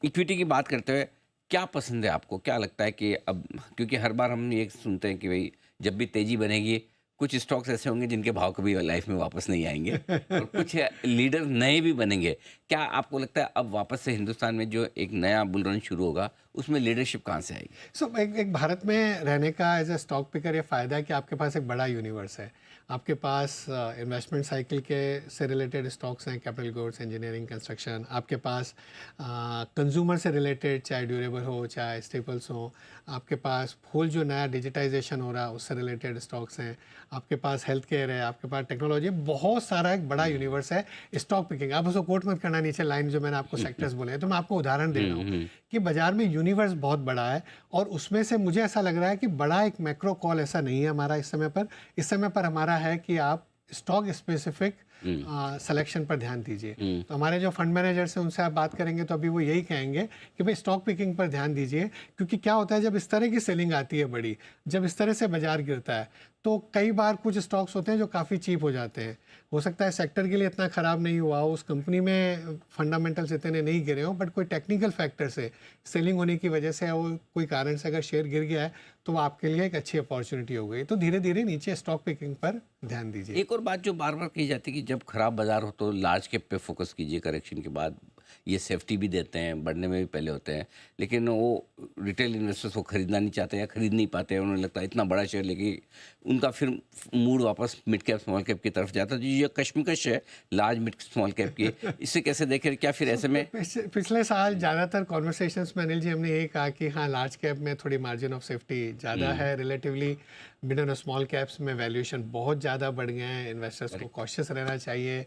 Equity की बात करते हुए क्या पसंद है आपको? क्या लगता है कि अब क्योंकि हर बार हम ये सुनते हैं कि भई जब भी तेज़ी बनेगी, कुछ स्टॉक्स ऐसे होंगे जिनके भाव कभी लाइफ में वापस नहीं आएँगे और कुछ लीडर नए भी बनेंगे। क्या आपको लगता है अब वापस से हिंदुस्तान में जो एक नया बुल रन शुरू होगा, उसमें लीडरशिप कहाँ से आएगी? एक एक भारत में रहने का एज ए स्टॉक पिकर ये फ़ायदा है कि आपके पास एक बड़ा यूनिवर्स है। आपके पास इन्वेस्टमेंट साइकिल के से रिलेटेड स्टॉक्स हैं, कैपिटल गुड्स, इंजीनियरिंग, कंस्ट्रक्शन। आपके पास कंज्यूमर से रिलेटेड, चाहे ड्यूरेबल हो, चाहे स्टेपल्स हो। आपके पास होल जो नया डिजिटाइजेशन हो रहा है उससे रिलेटेड स्टॉक्स हैं। आपके पास हेल्थ केयर है, आपके पास टेक्नोलॉजी, बहुत सारा एक बड़ा हुँ, यूनिवर्स है। स्टॉक पिकिंग आप उसको कोट मत करना, नीचे लाइन जो मैंने आपको सेक्टर्स बोले हैं, तो मैं आपको उदाहरण दे रहा हुँ, हूँ हुँ, कि बाजार में यूनिवर्स बहुत बड़ा है। और उसमें से मुझे ऐसा लग रहा है कि बड़ा एक मैक्रो कॉल ऐसा नहीं है हमारा इस समय पर। इस समय पर हमारा है कि आप स्टॉक स्पेसिफिक हुँ, सिलेक्शन पर ध्यान दीजिए। हुँ, तो हमारे जो फंड मैनेजर्स हैं उनसे आप बात करेंगे तो अभी वो यही कहेंगे कि भाई स्टॉक पिकिंग पर ध्यान दीजिए। क्योंकि क्या होता है, जब इस तरह की सेलिंग आती है बड़ी, जब इस तरह से बाजार गिरता है, तो कई बार कुछ स्टॉक्स होते हैं जो काफ़ी चीप हो जाते हैं। हो सकता है सेक्टर के लिए इतना ख़राब नहीं हुआ हो, उस कंपनी में फंडामेंटल्स इतने नहीं गिरे हों, बट कोई टेक्निकल फैक्टर से सेलिंग होने की वजह से, वो कोई कारण से अगर शेयर गिर गया है, तो वो आपके लिए एक अच्छी अपॉर्चुनिटी हो गई। तो धीरे धीरे नीचे स्टॉक पिकिंग पर ध्यान दीजिए। एक और बात जो बार-बार कही जाती है कि जब खराब बाज़ार हो तो लार्ज कैप पे फ़ोकस कीजिए करेक्शन के बाद। ये सेफ्टी भी देते हैं, बढ़ने में भी पहले होते हैं। लेकिन वो रिटेल इन्वेस्टर्स वो खरीदना नहीं चाहते या खरीद नहीं पाते हैं। उन्हें लगता है इतना बड़ा शेयर लेके उनका फिर मूड वापस मिड कैप, स्मॉल कैप की तरफ जाता है। तो ये कशमकश है लार्ज, मिड, स्मॉल कैप की, इसे कैसे देखें? क्या फिर ऐसे में पिछले साल ज़्यादातर कॉन्वर्सेशंस में अनिल जी हमने यही कहा कि हाँ, लार्ज कैप में थोड़ी मार्जिन ऑफ सेफ्टी ज़्यादा हुँ, है रिलेटिवली। मिड और स्मॉल कैप्स में वैल्यूएशन बहुत ज़्यादा बढ़ गए हैं, इन्वेस्टर्स को करेक्ट। कॉशियस रहना चाहिए।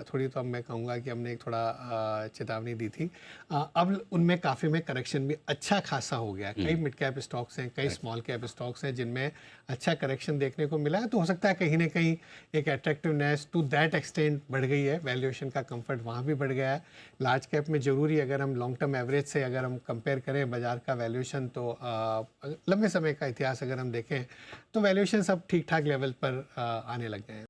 थोड़ी तो अब मैं कहूँगा कि हमने एक थोड़ा चेतावनी दी थी। अब उनमें काफ़ी में करेक्शन भी अच्छा खासा हो गया है। कई हुँ, मिड कैप स्टॉक्स हैं, कई करेक्ट। स्मॉल कैप स्टॉक्स हैं जिनमें अच्छा करेक्शन देखने को मिला है। तो हो सकता है कहीं ना कहीं एक अट्रैक्टिवनेस टू दैट एक्सटेंट बढ़ गई है, वैल्यूएशन का कंफर्ट वहाँ भी बढ़ गया है। लार्ज कैप में ज़रूरी, अगर हम लॉन्ग टर्म एवरेज से अगर हम कंपेयर करें बाजार का वैल्यूएशन, तो लंबे समय का इतिहास अगर हम देखें, तो वैल्यूएशन सब ठीक ठाक लेवल पर आने लग गए हैं।